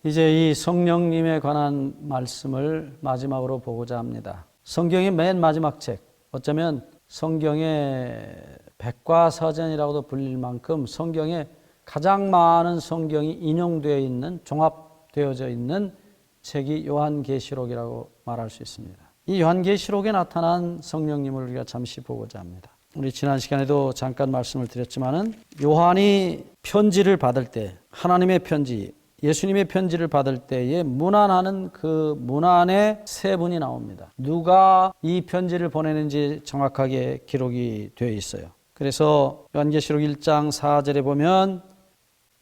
이제 이 성령님에 관한 말씀을 마지막으로 보고자 합니다. 성경의 맨 마지막 책, 어쩌면 성경의 백과사전이라고도 불릴 만큼 성경에 가장 많은 성경이 인용되어 있는, 종합되어져 있는 책이 요한계시록이라고 말할 수 있습니다. 이 요한계시록에 나타난 성령님을 우리가 잠시 보고자 합니다. 우리 지난 시간에도 잠깐 말씀을 드렸지만은 요한이 편지를 받을 때, 하나님의 편지, 예수님의 편지를 받을 때에 문안하는 그 문안에 세 분이 나옵니다. 누가 이 편지를 보내는지 정확하게 기록이 되어 있어요. 그래서 요한계시록 1장 4절에 보면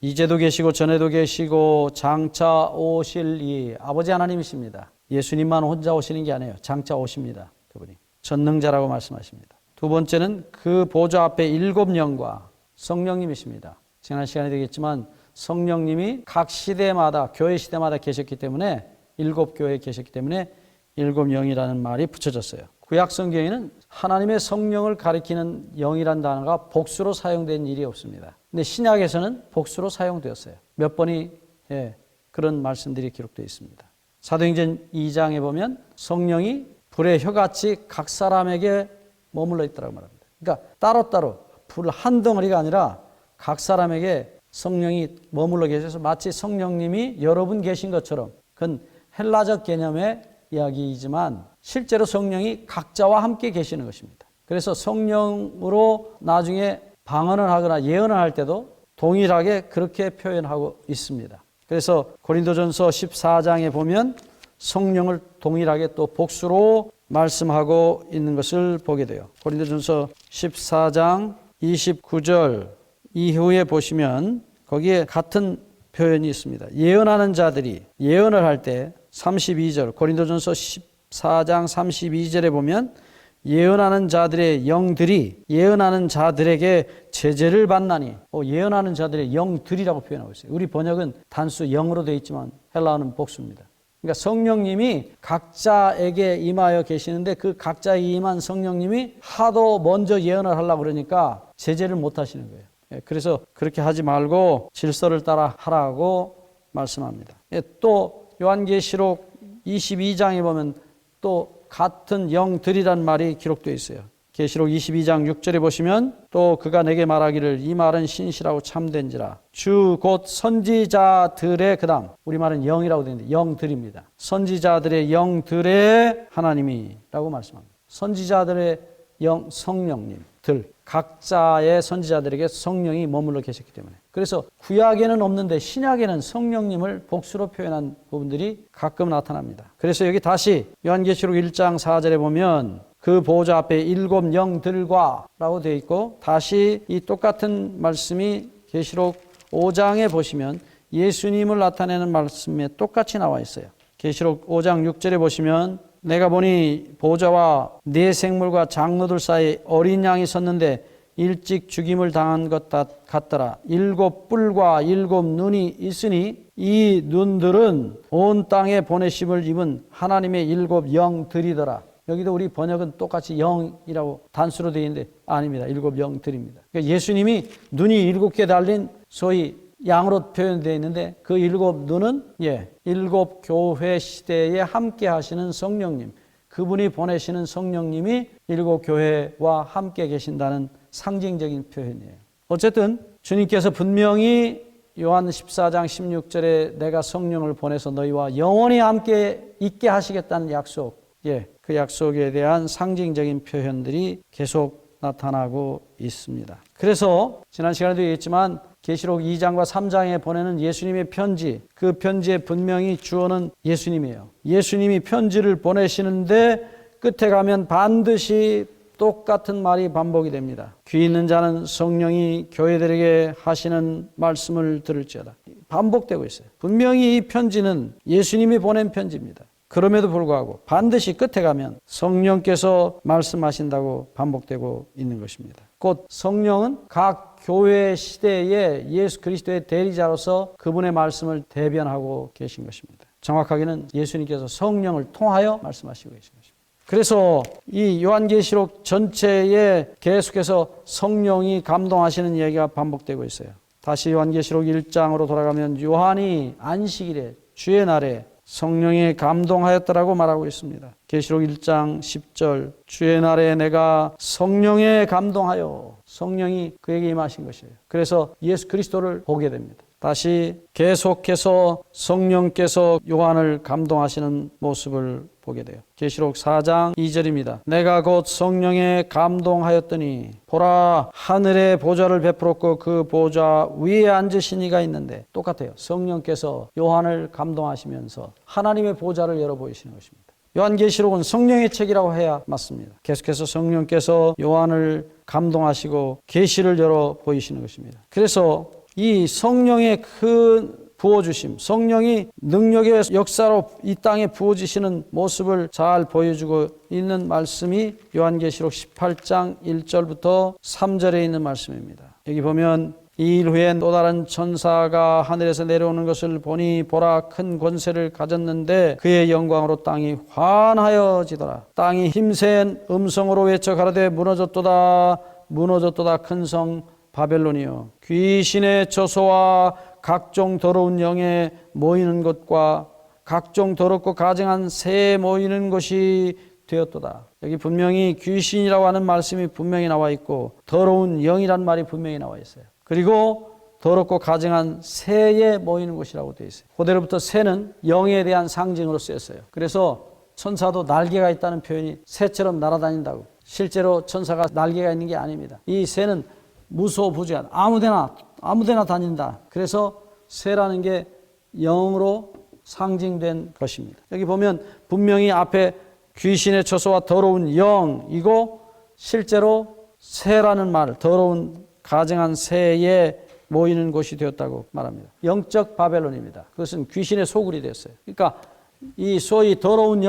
이제도 계시고 전에도 계시고 장차 오실 이 아버지 하나님이십니다. 예수님만 혼자 오시는 게 아니에요. 장차 오십니다. 그분이 전능자라고 말씀하십니다. 두 번째는 그 보좌 앞에 7영과 성령님이십니다. 지난 시간에 되겠지만 성령님이 각 시대마다, 교회 시대마다 계셨기 때문에 7교회에 계셨기 때문에 7영이라는 말이 붙여졌어요. 구약 성경에는 하나님의 성령을 가리키는 영이란 단어가 복수로 사용된 일이 없습니다. 근데 신약에서는 복수로 사용되었어요. 몇 번이 그런 말씀들이 기록되어 있습니다. 사도행전 2장에 보면 성령이 불의 혀같이 각 사람에게 머물러 있다고 말합니다. 그러니까 따로따로 불 한 덩어리가 아니라 각 사람에게 성령이 머물러 계셔서 마치 성령님이 여러분 계신 것처럼, 그건 헬라적 개념의 이야기이지만 실제로 성령이 각자와 함께 계시는 것입니다. 그래서 성령으로 나중에 방언을 하거나 예언을 할 때도 동일하게 그렇게 표현하고 있습니다. 그래서 고린도전서 14장에 보면 성령을 동일하게 또 복수로 말씀하고 있는 것을 보게 돼요. 고린도전서 14장 29절 이후에 보시면 거기에 같은 표현이 있습니다. 예언하는 자들이 예언을 할 때 32절, 고린도전서 14장 32절에 보면 예언하는 자들의 영들이 예언하는 자들에게 제재를 받나니, 예언하는 자들의 영들이라고 표현하고 있어요. 우리 번역은 단수 영으로 되어 있지만 헬라어는 복수입니다. 그러니까 성령님이 각자에게 임하여 계시는데 그 각자에 임한 성령님이 하도 먼저 예언을 하려고 그러니까 제재를 못 하시는 거예요. 그래서 그렇게 하지 말고 질서를 따라 하라고 말씀합니다. 또 요한계시록 22장에 보면 또 같은 영들이란 말이 기록되어 있어요. 계시록 22장 6절에 보시면 또 그가 내게 말하기를 이 말은 신실하고 참된지라 주 곧 선지자들의 그다음, 우리말은 영이라고 되어 있는데 영들입니다. 선지자들의 영들의 하나님이라고 말씀합니다. 선지자들의 영, 성령님들, 각자의 선지자들에게 성령이 머물러 계셨기 때문에, 그래서 구약에는 없는데 신약에는 성령님을 복수로 표현한 부분들이 가끔 나타납니다. 그래서 여기 다시 요한계시록 1장 4절에 보면 그 보좌 앞에 7 영들과 라고 되어 있고, 다시 이 똑같은 말씀이 계시록 5장에 보시면 예수님을 나타내는 말씀에 똑같이 나와 있어요. 계시록 5장 6절에 보시면 내가 보니 보좌와 네 생물과 장로들 사이에 어린 양이 섰는데 일찍 죽임을 당한 것 같더라. 7 뿔과 7 눈이 있으니 이 눈들은 온 땅에 보내심을 입은 하나님의 7 영들이더라. 여기도 우리 번역은 똑같이 영이라고 단수로 되어 있는데 아닙니다. 7 영들입니다. 그러니까 예수님이 눈이 7개 달린 소위 양으로 표현되어 있는데 그 7 눈은 7 교회 시대에 함께 하시는 성령님, 그분이 보내시는 성령님이 7 교회와 함께 계신다는 상징적인 표현이에요. 어쨌든 주님께서 분명히 요한 14장 16절에 내가 성령을 보내서 너희와 영원히 함께 있게 하시겠다는 약속, 그 약속에 대한 상징적인 표현들이 계속 나타나고 있습니다. 그래서 지난 시간에도 얘기했지만 계시록 2장과 3장에 보내는 예수님의 편지, 그 편지의 분명히 주어는 예수님이에요. 예수님이 편지를 보내시는데 끝에 가면 반드시 똑같은 말이 반복이 됩니다. 귀 있는 자는 성령이 교회들에게 하시는 말씀을 들을지어다. 반복되고 있어요. 분명히 이 편지는 예수님이 보낸 편지입니다. 그럼에도 불구하고 반드시 끝에 가면 성령께서 말씀하신다고 반복되고 있는 것입니다. 곧 성령은 각 교회 시대에 예수 그리스도의 대리자로서 그분의 말씀을 대변하고 계신 것입니다. 정확하게는 예수님께서 성령을 통하여 말씀하시고 계신 것입니다. 그래서 이 요한계시록 전체에 계속해서 성령이 감동하시는 얘기가 반복되고 있어요. 다시 요한계시록 1장으로 돌아가면 요한이 안식일에 주의 날에 성령이 감동하였다라고 말하고 있습니다. 계시록 1장 10절 주의 날에 내가 성령에 감동하여 성령이 그에게 임하신 것이에요. 그래서 예수 그리스도를 보게 됩니다. 다시 계속해서 성령께서 요한을 감동하시는 모습을 보게 돼요. 계시록 4장 2절입니다. 내가 곧 성령에 감동하였더니 보라 하늘에 보좌를 베풀었고 그 보좌 위에 앉으신 이가 있는데 똑같아요. 성령께서 요한을 감동하시면서 하나님의 보좌를 열어 보이시는 것입니다. 요한계시록은 성령의 책이라고 해야 맞습니다. 계속해서 성령께서 요한을 감동하시고 계시를 열어 보이시는 것입니다. 그래서 이 성령의 큰 부어주심, 성령이 능력의 역사로 이 땅에 부어주시는 모습을 잘 보여주고 있는 말씀이 요한계시록 18장 1절부터 3절에 있는 말씀입니다. 여기 보면 이 일 후에 또 다른 천사가 하늘에서 내려오는 것을 보니 보라 큰 권세를 가졌는데 그의 영광으로 땅이 환하여지더라. 땅이 힘센 음성으로 외쳐 가로되 무너졌도다 무너졌도다 큰 성 바벨론이요 귀신의 처소와 각종 더러운 영에 모이는 것과 각종 더럽고 가증한 새에 모이는 것이 되었도다. 여기 분명히 귀신이라고 하는 말씀이 분명히 나와 있고 더러운 영이란 말이 분명히 나와 있어요. 그리고 더럽고 가증한 새에 모이는 곳이라고 되어 있어요. 그대로부터 새는 영에 대한 상징으로 쓰였어요. 그래서 천사도 날개가 있다는 표현이 새처럼 날아다닌다고. 실제로 천사가 날개가 있는 게 아닙니다. 이 새는 무소부지한 아무데나 다닌다. 그래서 새라는 게 영으로 상징된 것입니다. 여기 보면 분명히 앞에 귀신의 처소와 더러운 영이고 실제로 새라는 말, 더러운 가증한 새에 모이는 곳이 되었다고 말합니다. 영적 바벨론입니다. 그것은 귀신의 소굴이 됐어요. 그러니까 이 소위 더러운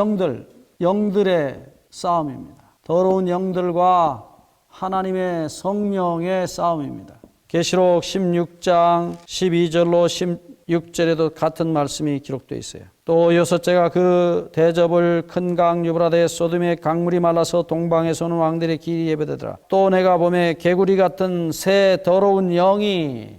영들의 싸움입니다. 더러운 영들과 하나님의 성령의 싸움입니다. 계시록 16장 12절로 16절에도 같은 말씀이 기록되어 있어요. 또 6째가 그 대접을 큰 강 유브라데 소돔의 강물이 말라서 동방에서 오는 왕들의 길이 예배되더라. 또 내가 보매 개구리 같은 새 더러운 영이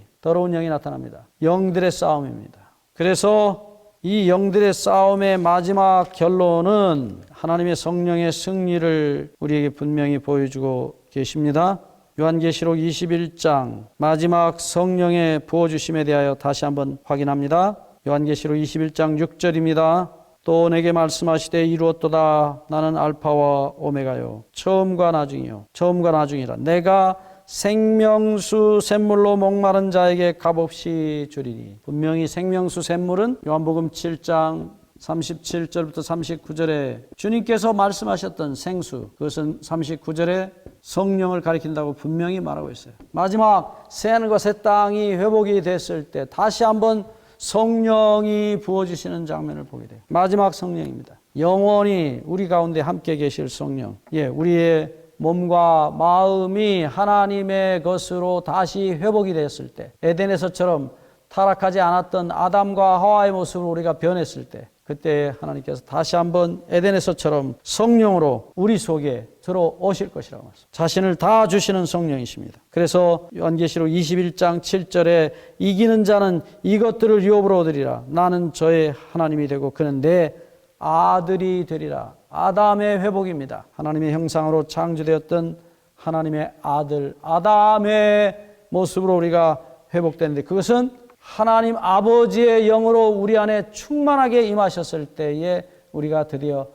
나타납니다. 영들의 싸움입니다. 그래서 이 영들의 싸움의 마지막 결론은 하나님의 성령의 승리를 우리에게 분명히 보여주고 계십니다. 요한계시록 21장 마지막 성령의 부어주심에 대하여 다시 한번 확인합니다. 요한계시록 21장 6절입니다. 또 내게 말씀하시되 이루었도다. 나는 알파와 오메가요 처음과 나중이라. 내가 생명수 샘물로 목마른 자에게 값없이 주리니. 분명히 생명수 샘물은 요한복음 7장 37절부터 39절에 주님께서 말씀하셨던 생수, 그것은 39절에 성령을 가리킨다고 분명히 말하고 있어요. 마지막 새하늘과 새 땅이 회복이 됐을 때 다시 한번 성령이 부어주시는 장면을 보게 돼요. 마지막 성령입니다. 영원히 우리 가운데 함께 계실 성령. 우리의 몸과 마음이 하나님의 것으로 다시 회복이 됐을 때, 에덴에서처럼 타락하지 않았던 아담과 하와의 모습으로 우리가 변했을 때, 그때 하나님께서 다시 한번 에덴에서처럼 성령으로 우리 속에 들어오실 것이라고 말씀. 자신을 다 주시는 성령이십니다. 그래서 요한계시록 21장 7절에 이기는 자는 이것들을 유업으로 얻으리라. 나는 저의 하나님이 되고 그는 내 아들이 되리라. 아담의 회복입니다. 하나님의 형상으로 창조되었던 하나님의 아들 아담의 모습으로 우리가 회복되는데, 그것은 하나님 아버지의 영으로 우리 안에 충만하게 임하셨을 때에 우리가 드디어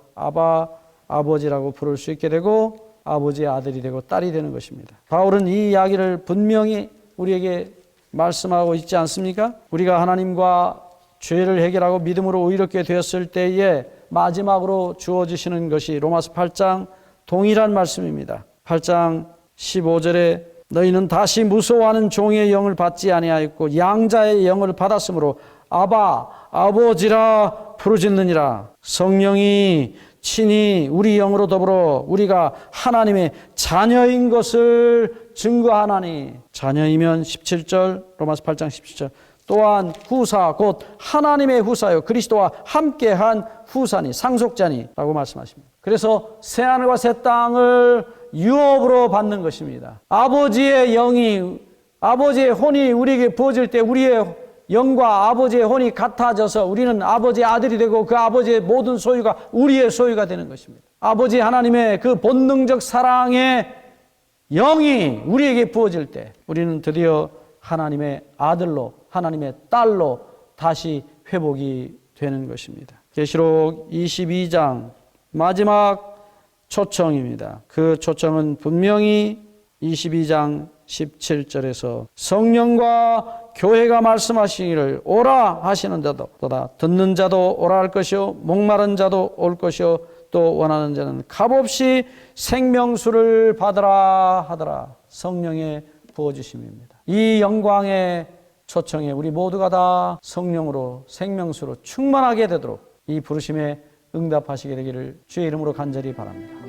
아버지라고 부를 수 있게 되고 아버지의 아들이 되고 딸이 되는 것입니다. 바울은 이 이야기를 분명히 우리에게 말씀하고 있지 않습니까? 우리가 하나님과 죄를 해결하고 믿음으로 의롭게 되었을 때에 마지막으로 주어지시는 것이 로마서 8장 동일한 말씀입니다. 8장 15절에 너희는 다시 무서워하는 종의 영을 받지 아니하였고 양자의 영을 받았으므로 아버지라 부르짖느니라. 성령이 친히 우리 영으로 더불어 우리가 하나님의 자녀인 것을 증거하나니. 자녀이면 17절 로마서 8장 17절 또한 후사 곧 하나님의 후사요 그리스도와 함께한 후사니 상속자니 라고 말씀하십니다. 그래서 새하늘과 새 땅을 유업으로 받는 것입니다. 아버지의 혼이 우리에게 부어질 때 우리의 영과 아버지의 혼이 같아져서 우리는 아버지의 아들이 되고 그 아버지의 모든 소유가 우리의 소유가 되는 것입니다. 아버지 하나님의 그 본능적 사랑의 영이 우리에게 부어질 때 우리는 드디어 하나님의 아들로, 하나님의 딸로 다시 회복이 되는 것입니다. 계시록 22장 마지막 초청입니다. 그 초청은 분명히 22장 17절에서 성령과 교회가 말씀하시기를 오라 하시는 자도 또다 듣는 자도 오라 할 것이요 목마른 자도 올 것이요 또 원하는 자는 값없이 생명수를 받으라 하더라. 성령의 부어주심입니다. 이 영광의 초청에 우리 모두가 다 성령으로 생명수로 충만하게 되도록 이 부르심에 응답하시게 되기를 주의 이름으로 간절히 바랍니다.